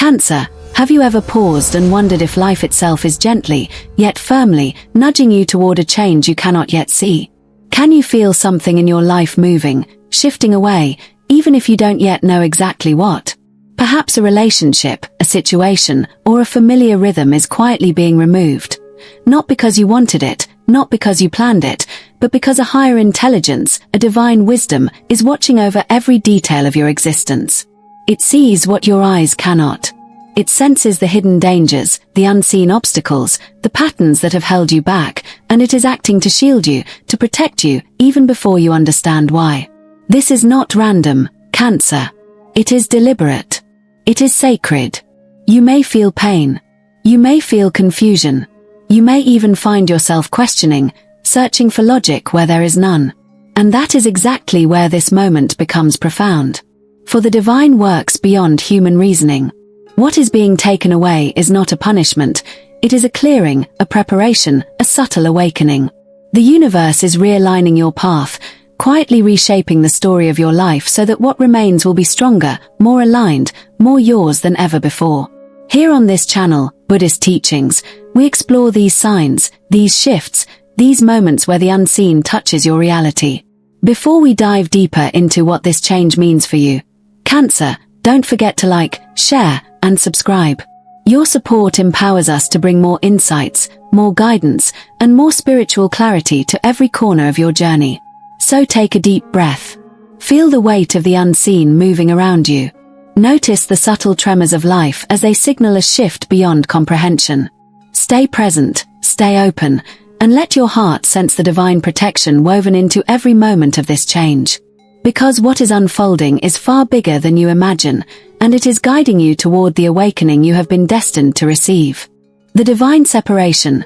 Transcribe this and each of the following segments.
Cancer, have you ever paused and wondered if life itself is gently, yet firmly, nudging you toward a change you cannot yet see? Can you feel something in your life moving, shifting away, even if you don't yet know exactly what? Perhaps a relationship, a situation, or a familiar rhythm is quietly being removed. Not because you wanted it, not because you planned it, but because a higher intelligence, a divine wisdom, is watching over every detail of your existence. It sees what your eyes cannot. It senses the hidden dangers, the unseen obstacles, the patterns that have held you back, and it is acting to shield you, to protect you, even before you understand why. This is not random, Cancer. It is deliberate. It is sacred. You may feel pain. You may feel confusion. You may even find yourself questioning, searching for logic where there is none. And that is exactly where this moment becomes profound. For the divine works beyond human reasoning. What is being taken away is not a punishment, it is a clearing, a preparation, a subtle awakening. The universe is realigning your path, quietly reshaping the story of your life so that what remains will be stronger, more aligned, more yours than ever before. Here on this channel, Buddhist Teachings, we explore these signs, these shifts, these moments where the unseen touches your reality. Before we dive deeper into what this change means for you, Cancer, don't forget to like, share, and subscribe. Your support empowers us to bring more insights, more guidance, and more spiritual clarity to every corner of your journey. So take a deep breath. Feel the weight of the unseen moving around you. Notice the subtle tremors of life as they signal a shift beyond comprehension. Stay present, stay open, and let your heart sense the divine protection woven into every moment of this change. Because what is unfolding is far bigger than you imagine, and it is guiding you toward the awakening you have been destined to receive. The divine separation.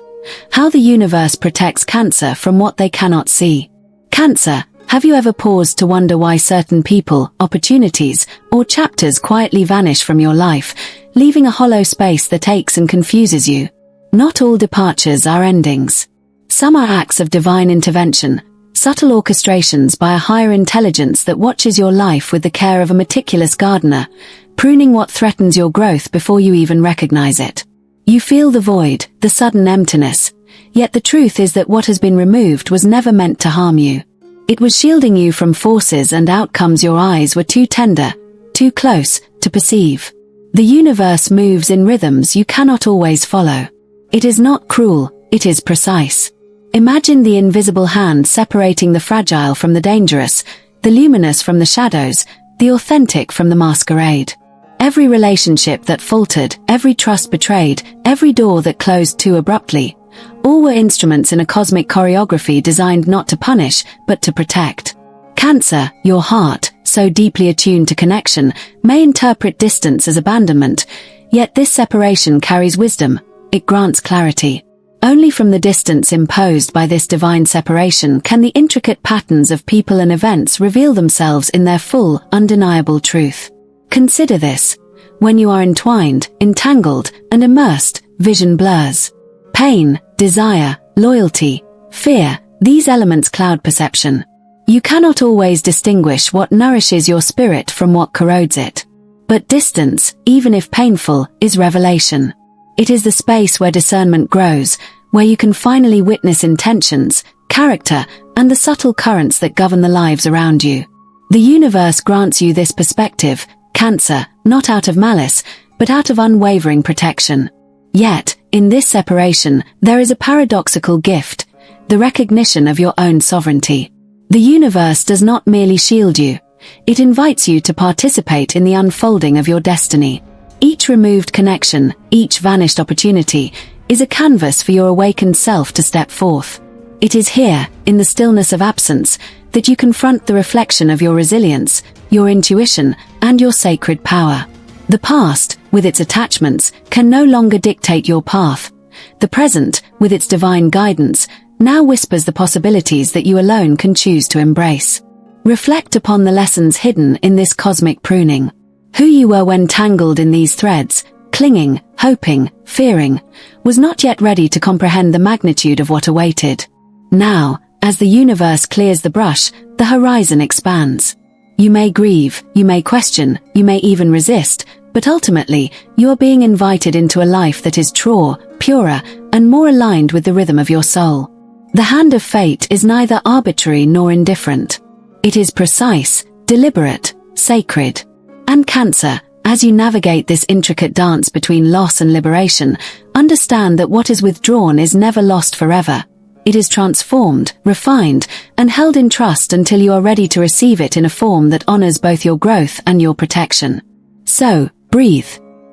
How the universe protects Cancer from what they cannot see. Cancer, have you ever paused to wonder why certain people, opportunities, or chapters quietly vanish from your life, leaving a hollow space that aches and confuses you? Not all departures are endings. Some are acts of divine intervention, subtle orchestrations by a higher intelligence that watches your life with the care of a meticulous gardener, pruning what threatens your growth before you even recognize it. You feel the void, the sudden emptiness, yet the truth is that what has been removed was never meant to harm you. It was shielding you from forces and outcomes your eyes were too tender, too close, to perceive. The universe moves in rhythms you cannot always follow. It is not cruel, it is precise. Imagine the invisible hand separating the fragile from the dangerous, the luminous from the shadows, the authentic from the masquerade. Every relationship that faltered, every trust betrayed, every door that closed too abruptly, all were instruments in a cosmic choreography designed not to punish, but to protect. Cancer, your heart, so deeply attuned to connection, may interpret distance as abandonment, yet this separation carries wisdom, it grants clarity. Only from the distance imposed by this divine separation can the intricate patterns of people and events reveal themselves in their full, undeniable truth. Consider this. When you are entwined, entangled, and immersed, vision blurs. Pain, desire, loyalty, fear, these elements cloud perception. You cannot always distinguish what nourishes your spirit from what corrodes it. But distance, even if painful, is revelation. It is the space where discernment grows, where you can finally witness intentions, character, and the subtle currents that govern the lives around you. The universe grants you this perspective, Cancer, not out of malice, but out of unwavering protection. Yet, in this separation, there is a paradoxical gift, the recognition of your own sovereignty. The universe does not merely shield you, it invites you to participate in the unfolding of your destiny. Each removed connection, each vanished opportunity, is a canvas for your awakened self to step forth. It is here, in the stillness of absence, that you confront the reflection of your resilience, your intuition, and your sacred power. The past, with its attachments, can no longer dictate your path. The present, with its divine guidance, now whispers the possibilities that you alone can choose to embrace. Reflect upon the lessons hidden in this cosmic pruning. Who you were when tangled in these threads, clinging, hoping, fearing, was not yet ready to comprehend the magnitude of what awaited. Now, as the universe clears the brush, the horizon expands. You may grieve, you may question, you may even resist, But ultimately, you are being invited into a life that is truer, purer, and more aligned with the rhythm of your soul. The hand of fate is neither arbitrary nor indifferent. It is precise, deliberate, sacred. And Cancer, as you navigate this intricate dance between loss and liberation, understand that what is withdrawn is never lost forever. It is transformed, refined, and held in trust until you are ready to receive it in a form that honors both your growth and your protection. So, breathe.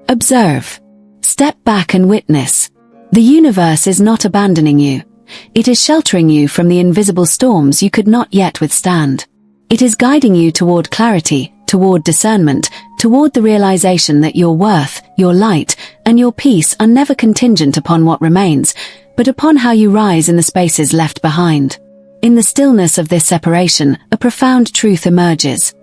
Observe. Step back and witness. The universe is not abandoning you. It is sheltering you from the invisible storms you could not yet withstand. It is guiding you toward clarity, toward discernment, toward the realization that your worth, your light, and your peace are never contingent upon what remains, but upon how you rise in the spaces left behind. In the stillness of this separation, a profound truth emerges.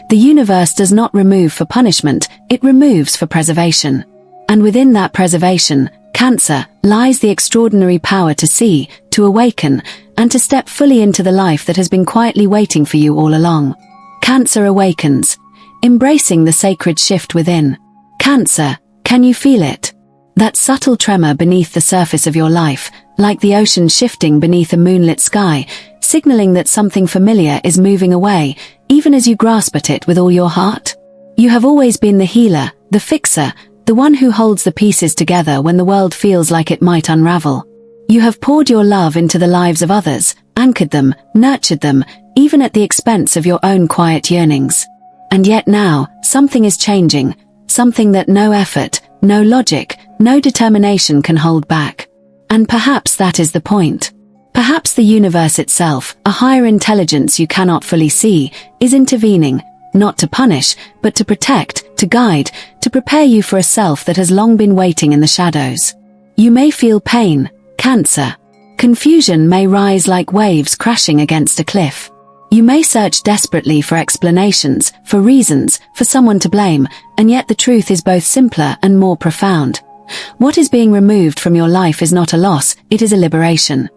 The universe does not remove for punishment, it removes for preservation. And within that preservation, Cancer, lies the extraordinary power to see, to awaken, and to step fully into the life that has been quietly waiting for you all along. Cancer awakens, embracing the sacred shift within. Cancer, can you feel it? That subtle tremor beneath the surface of your life, like the ocean shifting beneath a moonlit sky, signaling that something familiar is moving away, even as you grasp at it with all your heart? You have always been the healer, the fixer, the one who holds the pieces together when the world feels like it might unravel. You have poured your love into the lives of others, anchored them, nurtured them, even at the expense of your own quiet yearnings. And yet now, something is changing, something that no effort, no logic, no determination can hold back. And perhaps that is the point. Perhaps the universe itself, a higher intelligence you cannot fully see, is intervening, not to punish, but to protect, to guide, to prepare you for a self that has long been waiting in the shadows. You may feel pain, Cancer. Confusion may rise like waves crashing against a cliff. You may search desperately for explanations, for reasons, for someone to blame, and yet the truth is both simpler and more profound. What is being removed from your life is not a loss, it is a liberation.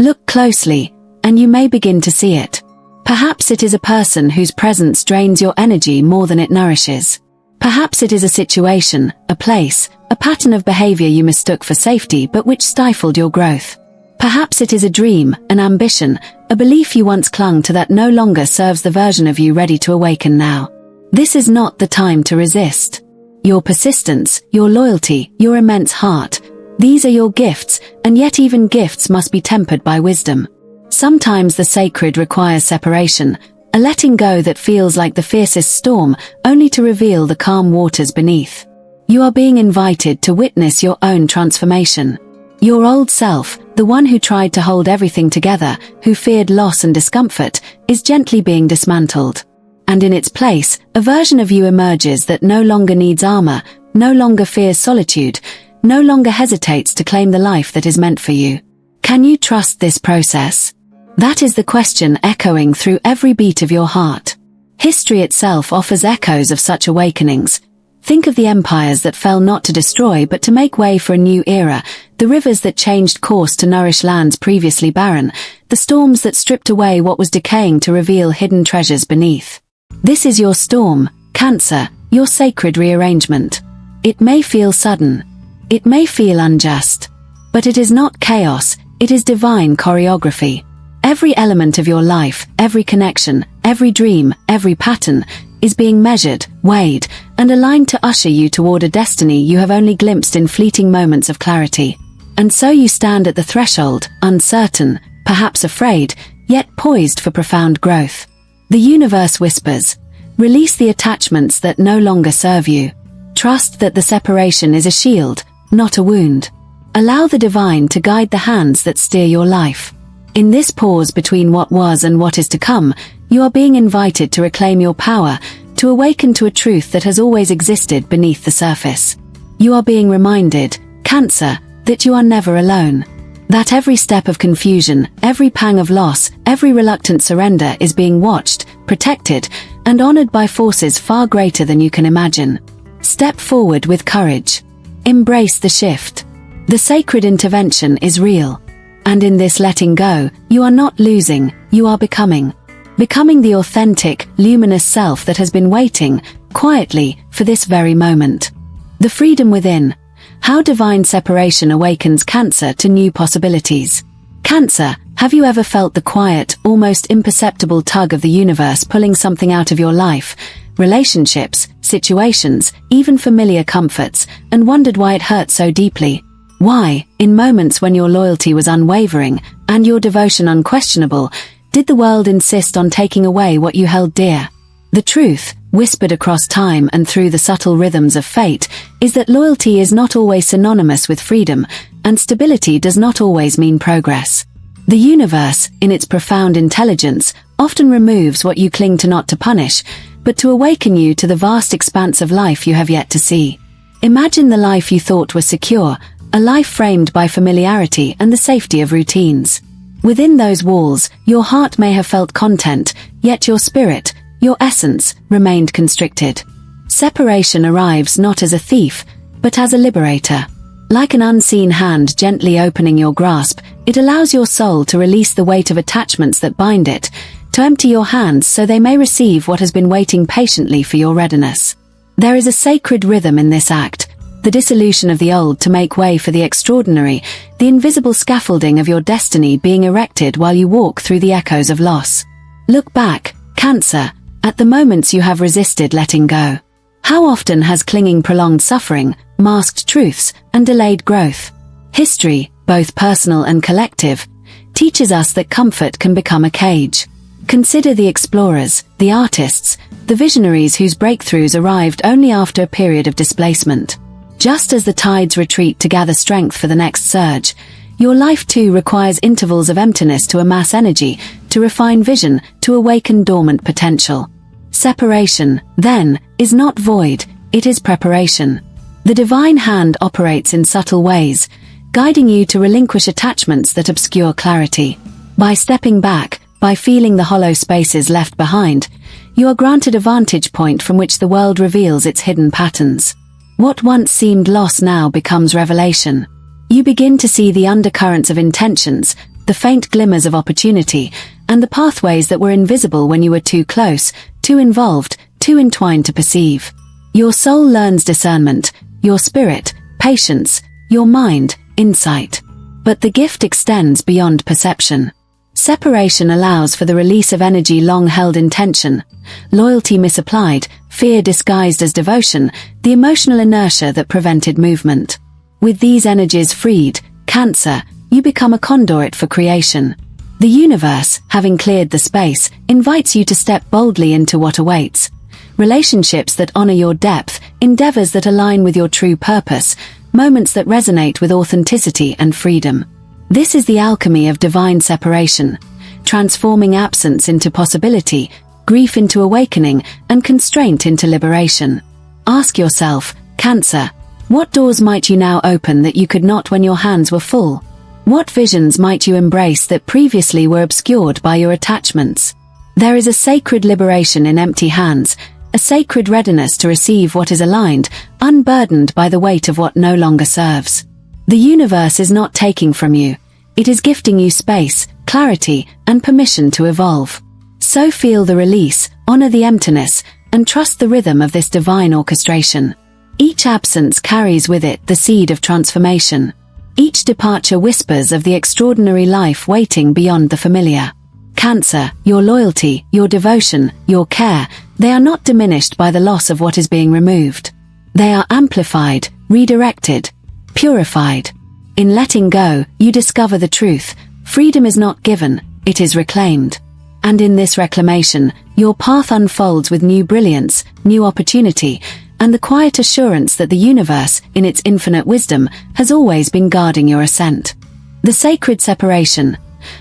Look closely, and you may begin to see it. Perhaps it is a person whose presence drains your energy more than it nourishes. Perhaps it is a situation, a place, a pattern of behavior you mistook for safety but which stifled your growth. Perhaps it is a dream, an ambition, a belief you once clung to that no longer serves the version of you ready to awaken now. This is not the time to resist. Your persistence, your loyalty, your immense heart, these are your gifts, and yet even gifts must be tempered by wisdom. Sometimes the sacred requires separation, a letting go that feels like the fiercest storm, only to reveal the calm waters beneath. You are being invited to witness your own transformation. Your old self, the one who tried to hold everything together, who feared loss and discomfort, is gently being dismantled. And in its place, a version of you emerges that no longer needs armor, no longer fears solitude, no longer hesitates to claim the life that is meant for you. Can you trust this process? That is the question echoing through every beat of your heart. History itself offers echoes of such awakenings. Think of the empires that fell not to destroy but to make way for a new era, the rivers that changed course to nourish lands previously barren, the storms that stripped away what was decaying to reveal hidden treasures beneath. This is your storm, Cancer, your sacred rearrangement. It may feel sudden. It may feel unjust. But it is not chaos, it is divine choreography. Every element of your life, every connection, every dream, every pattern, is being measured, weighed, and aligned to usher you toward a destiny you have only glimpsed in fleeting moments of clarity. And so you stand at the threshold, uncertain, perhaps afraid, yet poised for profound growth. The universe whispers, release the attachments that no longer serve you. Trust that the separation is a shield, not a wound. Allow the divine to guide the hands that steer your life. In this pause between what was and what is to come, you are being invited to reclaim your power, to awaken to a truth that has always existed beneath the surface. You are being reminded, Cancer, that you are never alone. That every step of confusion, every pang of loss, every reluctant surrender is being watched, protected, and honored by forces far greater than you can imagine. Step forward with courage. Embrace the shift. The sacred intervention is real. And in this letting go, you are not losing, you are becoming. Becoming the authentic, luminous self that has been waiting, quietly, for this very moment. The freedom within. How divine separation awakens Cancer to new possibilities. Cancer, have you ever felt the quiet, almost imperceptible tug of the universe pulling something out of your life, relationships, situations, even familiar comforts, and wondered why it hurt so deeply? Why, in moments when your loyalty was unwavering and your devotion unquestionable, did the world insist on taking away what you held dear? The truth, whispered across time and through the subtle rhythms of fate, is that loyalty is not always synonymous with freedom, and stability does not always mean progress. The universe, in its profound intelligence, often removes what you cling to not to punish, but to awaken you to the vast expanse of life you have yet to see. Imagine the life you thought was secure, a life framed by familiarity and the safety of routines. Within those walls, your heart may have felt content, yet your spirit, your essence, remained constricted. Separation arrives not as a thief, but as a liberator. Like an unseen hand gently opening your grasp, it allows your soul to release the weight of attachments that bind it, to empty your hands so they may receive what has been waiting patiently for your readiness. There is a sacred rhythm in this act, the dissolution of the old to make way for the extraordinary, the invisible scaffolding of your destiny being erected while you walk through the echoes of loss. Look back, Cancer, at the moments you have resisted letting go. How often has clinging prolonged suffering, masked truths, and delayed growth? History, both personal and collective, teaches us that comfort can become a cage. Consider the explorers, the artists, the visionaries whose breakthroughs arrived only after a period of displacement. Just as the tides retreat to gather strength for the next surge, your life too requires intervals of emptiness to amass energy, to refine vision, to awaken dormant potential. Separation, then, is not void, it is preparation. The divine hand operates in subtle ways, guiding you to relinquish attachments that obscure clarity. By stepping back, by feeling the hollow spaces left behind, you are granted a vantage point from which the world reveals its hidden patterns. What once seemed loss now becomes revelation. You begin to see the undercurrents of intentions, the faint glimmers of opportunity, and the pathways that were invisible when you were too close, too involved, too entwined to perceive. Your soul learns discernment, your spirit, patience, your mind, insight. But the gift extends beyond perception. Separation allows for the release of energy long held in tension, loyalty misapplied, fear disguised as devotion, the emotional inertia that prevented movement. With these energies freed, Cancer, you become a conduit for creation. The universe, having cleared the space, invites you to step boldly into what awaits. Relationships that honor your depth, endeavors that align with your true purpose, moments that resonate with authenticity and freedom. This is the alchemy of divine separation, transforming absence into possibility, grief into awakening, and constraint into liberation. Ask yourself, Cancer, what doors might you now open that you could not when your hands were full? What visions might you embrace that previously were obscured by your attachments? There is a sacred liberation in empty hands, a sacred readiness to receive what is aligned, unburdened by the weight of what no longer serves. The universe is not taking from you. It is gifting you space, clarity, and permission to evolve. So feel the release, honor the emptiness, and trust the rhythm of this divine orchestration. Each absence carries with it the seed of transformation. Each departure whispers of the extraordinary life waiting beyond the familiar. Cancer, your loyalty, your devotion, your care, they are not diminished by the loss of what is being removed. They are amplified, redirected, purified. In letting go, you discover the truth. Freedom is not given, it is reclaimed. And in this reclamation, your path unfolds with new brilliance, new opportunity, and the quiet assurance that the universe, in its infinite wisdom, has always been guarding your ascent. The sacred separation.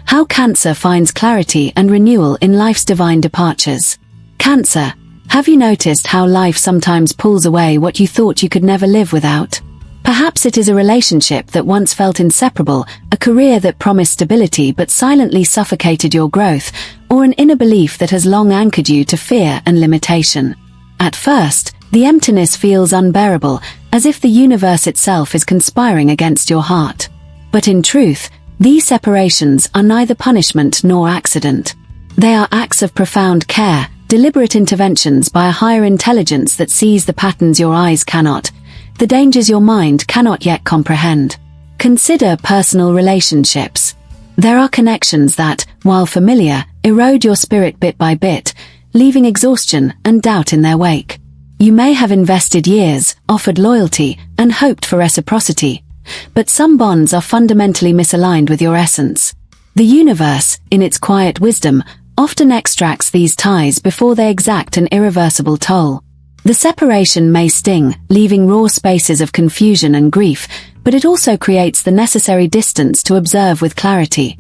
How Cancer finds clarity and renewal in life's divine departures. Cancer, have you noticed how life sometimes pulls away what you thought you could never live without? Perhaps it is a relationship that once felt inseparable, a career that promised stability but silently suffocated your growth, or an inner belief that has long anchored you to fear and limitation. At first, the emptiness feels unbearable, as if the universe itself is conspiring against your heart. But in truth, these separations are neither punishment nor accident. They are acts of profound care, deliberate interventions by a higher intelligence that sees the patterns your eyes cannot, the dangers your mind cannot yet comprehend. Consider personal relationships. There are connections that, while familiar, erode your spirit bit by bit, leaving exhaustion and doubt in their wake. You may have invested years, offered loyalty, and hoped for reciprocity, but some bonds are fundamentally misaligned with your essence. The universe, in its quiet wisdom, often extracts these ties before they exact an irreversible toll. The separation may sting, leaving raw spaces of confusion and grief, but it also creates the necessary distance to observe with clarity,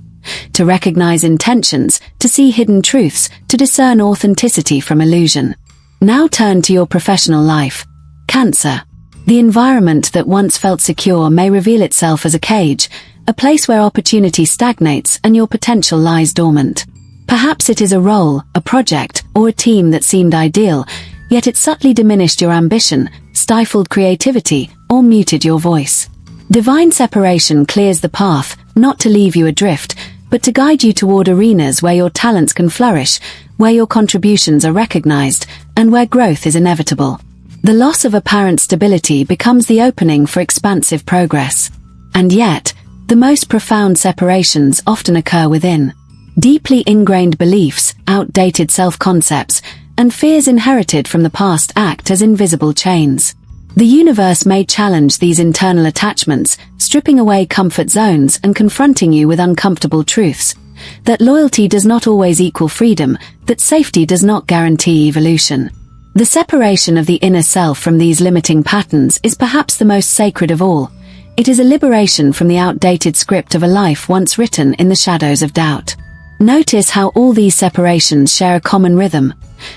to recognize intentions, to see hidden truths, to discern authenticity from illusion. Now turn to your professional life. Cancer. The environment that once felt secure may reveal itself as a cage, a place where opportunity stagnates and your potential lies dormant. Perhaps it is a role, a project, or a team that seemed ideal, yet it subtly diminished your ambition, stifled creativity, or muted your voice. Divine separation clears the path, not to leave you adrift, but to guide you toward arenas where your talents can flourish, where your contributions are recognized, and where growth is inevitable. The loss of apparent stability becomes the opening for expansive progress. And yet, the most profound separations often occur within. Deeply ingrained beliefs, outdated self-concepts, and fears inherited from the past act as invisible chains. The universe may challenge these internal attachments, stripping away comfort zones and confronting you with uncomfortable truths. That loyalty does not always equal freedom, that safety does not guarantee evolution. The separation of the inner self from these limiting patterns is perhaps the most sacred of all. It is a liberation from the outdated script of a life once written in the shadows of doubt. Notice how all these separations share a common rhythm.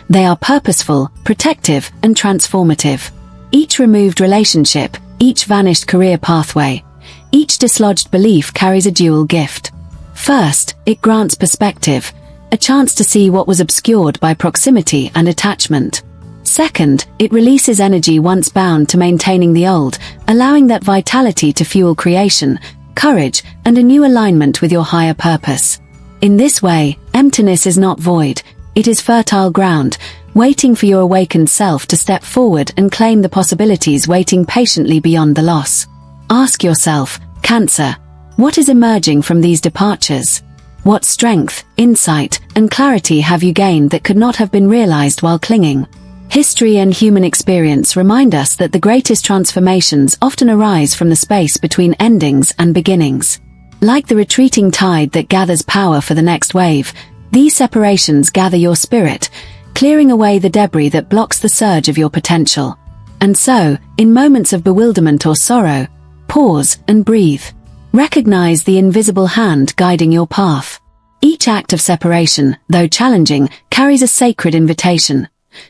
They are purposeful, protective, and transformative. Each removed relationship, each vanished career pathway, each dislodged belief carries a dual gift. First, it grants perspective, a chance to see what was obscured by proximity and attachment. Second, it releases energy once bound to maintaining the old, allowing that vitality to fuel creation, courage, and a new alignment with your higher purpose. In this way, emptiness is not void, it is fertile ground, waiting for your awakened self to step forward and claim the possibilities waiting patiently beyond the loss. Ask yourself, Cancer, what is emerging from these departures? What strength, insight, and clarity have you gained that could not have been realized while clinging? History and human experience remind us that the greatest transformations often arise from the space between endings and beginnings. Like the retreating tide that gathers power for the next wave, these separations gather your spirit, clearing away the debris that blocks the surge of your potential. And so, in moments of bewilderment or sorrow, pause and breathe. Recognize the invisible hand guiding your path. Each act of separation, though challenging, carries a sacred invitation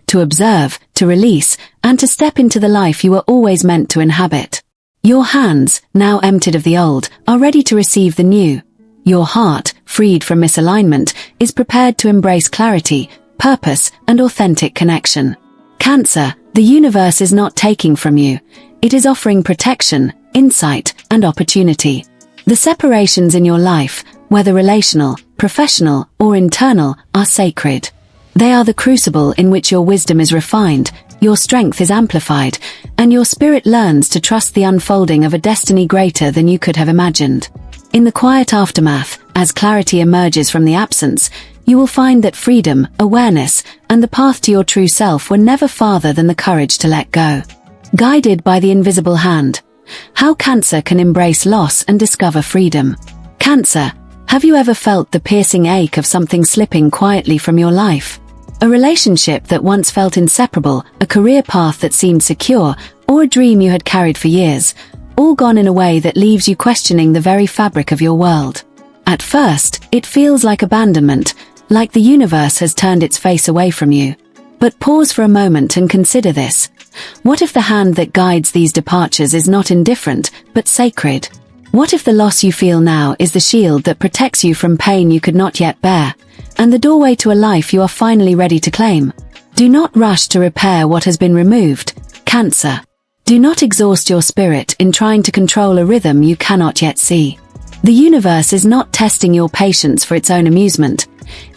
to observe, to release, and to step into the life you were always meant to inhabit. Your hands, now emptied of the old, are ready to receive the new. Your heart, freed from misalignment, is prepared to embrace clarity, purpose, and authentic connection. Cancer, the universe is not taking from you. It is offering protection, insight, and opportunity. The separations in your life, whether relational, professional, or internal, are sacred. They are the crucible in which your wisdom is refined, your strength is amplified, and your spirit learns to trust the unfolding of a destiny greater than you could have imagined. In the quiet aftermath, as clarity emerges from the absence, you will find that freedom, awareness, and the path to your true self were never farther than the courage to let go. Guided by the invisible hand. How Cancer can embrace loss and discover freedom. Cancer, have you ever felt the piercing ache of something slipping quietly from your life? A relationship that once felt inseparable, a career path that seemed secure, or a dream you had carried for years, all gone in a way that leaves you questioning the very fabric of your world. At first, it feels like abandonment, like the universe has turned its face away from you. But pause for a moment and consider this. What if the hand that guides these departures is not indifferent, but sacred? What if the loss you feel now is the shield that protects you from pain you could not yet bear, and the doorway to a life you are finally ready to claim? Do not rush to repair what has been removed, Cancer. Do not exhaust your spirit in trying to control a rhythm you cannot yet see. The universe is not testing your patience for its own amusement.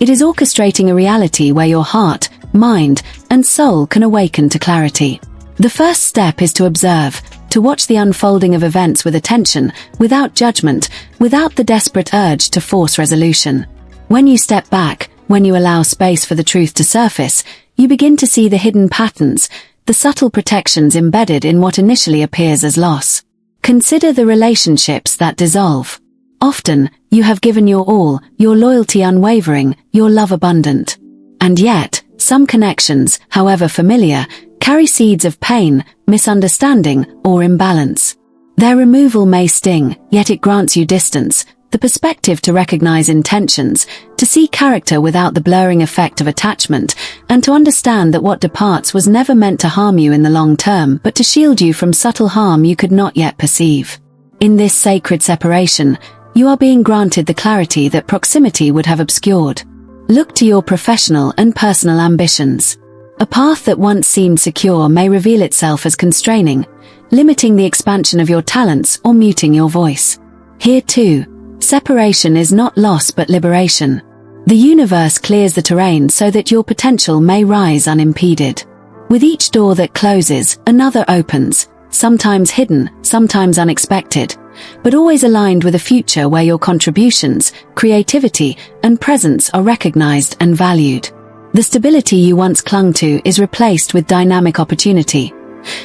It is orchestrating a reality where your heart, mind, and soul can awaken to clarity. The first step is to observe, to watch the unfolding of events with attention, without judgment, without the desperate urge to force resolution. When you step back, when you allow space for the truth to surface, you begin to see the hidden patterns, the subtle protections embedded in what initially appears as loss. Consider the relationships that dissolve. Often, you have given your all, your loyalty unwavering, your love abundant. And yet, some connections, however familiar, carry seeds of pain, misunderstanding, or imbalance. Their removal may sting, yet it grants you distance, the perspective to recognize intentions, to see character without the blurring effect of attachment, and to understand that what departs was never meant to harm you in the long term but to shield you from subtle harm you could not yet perceive. In this sacred separation, you are being granted the clarity that proximity would have obscured. Look to your professional and personal ambitions. A path that once seemed secure may reveal itself as constraining, limiting the expansion of your talents or muting your voice. Here too, separation is not loss but liberation. The universe clears the terrain so that your potential may rise unimpeded. With each door that closes, another opens, sometimes hidden, sometimes unexpected, but always aligned with a future where your contributions, creativity, and presence are recognized and valued. The stability you once clung to is replaced with dynamic opportunity.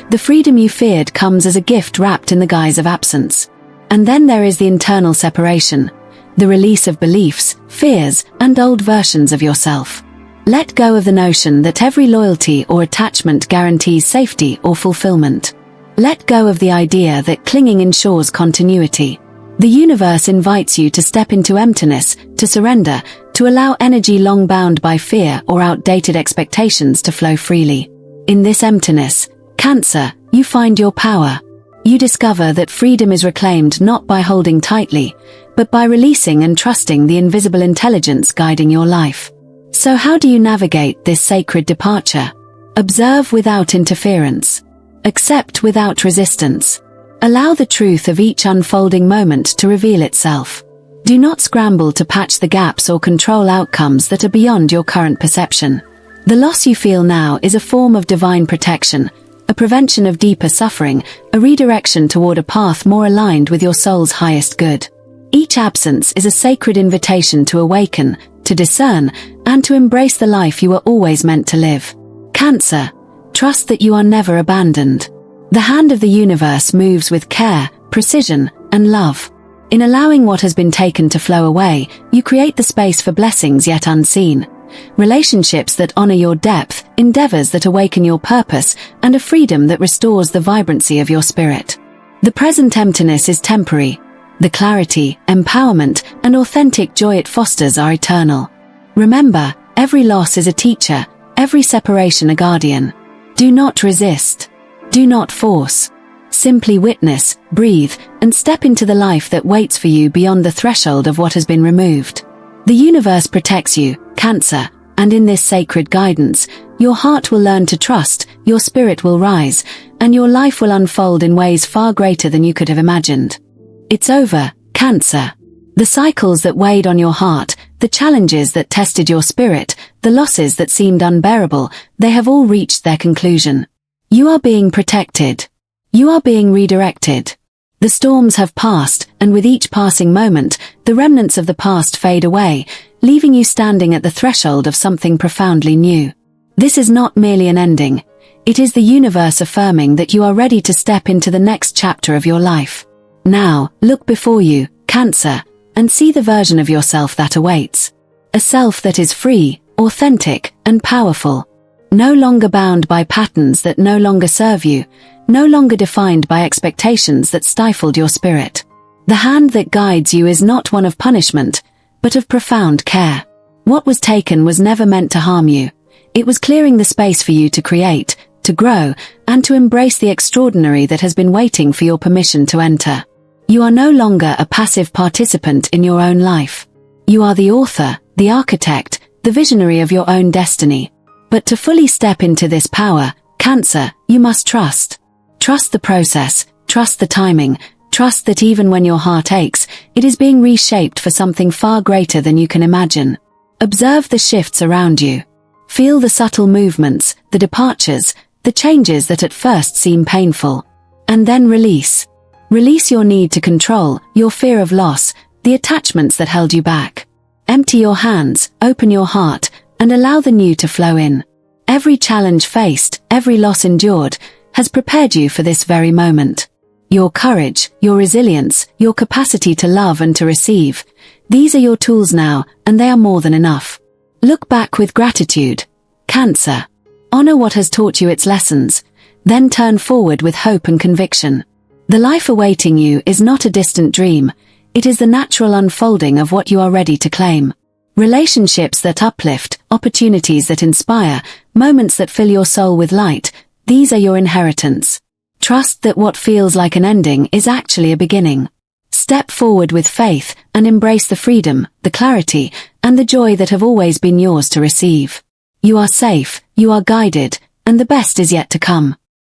The freedom you feared comes as a gift wrapped in the guise of absence. And then there is the internal separation, the release of beliefs, fears, and old versions of yourself. Let go of the notion that every loyalty or attachment guarantees safety or fulfillment. Let go of the idea that clinging ensures continuity. The universe invites you to step into emptiness, to surrender, to allow energy long bound by fear or outdated expectations to flow freely. In this emptiness, Cancer, you find your power. You discover that freedom is reclaimed not by holding tightly, but by releasing and trusting the invisible intelligence guiding your life. So how do you navigate this sacred departure? Observe without interference. Accept without resistance. Allow the truth of each unfolding moment to reveal itself. Do not scramble to patch the gaps or control outcomes that are beyond your current perception. The loss you feel now is a form of divine protection, a prevention of deeper suffering, a redirection toward a path more aligned with your soul's highest good. Each absence is a sacred invitation to awaken, to discern, and to embrace the life you were always meant to live. Cancer, trust that you are never abandoned. The hand of the universe moves with care, precision, and love. In allowing what has been taken to flow away, you create the space for blessings yet unseen. Relationships that honor your depth, endeavors that awaken your purpose, and a freedom that restores the vibrancy of your spirit. The present emptiness is temporary. The clarity, empowerment, and authentic joy it fosters are eternal. Remember, every loss is a teacher, every separation a guardian. Do not resist. Do not force. Simply witness, breathe, and step into the life that waits for you beyond the threshold of what has been removed. The universe protects you, Cancer, and in this sacred guidance, your heart will learn to trust, your spirit will rise, and your life will unfold in ways far greater than you could have imagined. It's over, Cancer. The cycles that weighed on your heart, the challenges that tested your spirit, the losses that seemed unbearable, they have all reached their conclusion. You are being protected. You are being redirected. The storms have passed, and with each passing moment, the remnants of the past fade away, leaving you standing at the threshold of something profoundly new. This is not merely an ending. It is the universe affirming that you are ready to step into the next chapter of your life. Now, look before you, Cancer, and see the version of yourself that awaits. A self that is free, authentic, and powerful. No longer bound by patterns that no longer serve you, no longer defined by expectations that stifled your spirit. The hand that guides you is not one of punishment, but of profound care. What was taken was never meant to harm you. It was clearing the space for you to create, to grow, and to embrace the extraordinary that has been waiting for your permission to enter. You are no longer a passive participant in your own life. You are the author, the architect, the visionary of your own destiny. But to fully step into this power, Cancer, you must trust. Trust the process, trust the timing, trust that even when your heart aches, it is being reshaped for something far greater than you can imagine. Observe the shifts around you. Feel the subtle movements, the departures, the changes that at first seem painful. And then release. Release your need to control, your fear of loss, the attachments that held you back. Empty your hands, open your heart, and allow the new to flow in. Every challenge faced, every loss endured, has prepared you for this very moment. Your courage, your resilience, your capacity to love and to receive, these are your tools now, and they are more than enough. Look back with gratitude. Cancer. Honor what has taught you its lessons, then turn forward with hope and conviction. The life awaiting you is not a distant dream, it is the natural unfolding of what you are ready to claim. Relationships that uplift, opportunities that inspire, moments that fill your soul with light, these are your inheritance. Trust that what feels like an ending is actually a beginning. Step forward with faith and embrace the freedom, the clarity, and the joy that have always been yours to receive. You are safe, you are guided, and the best is yet to come.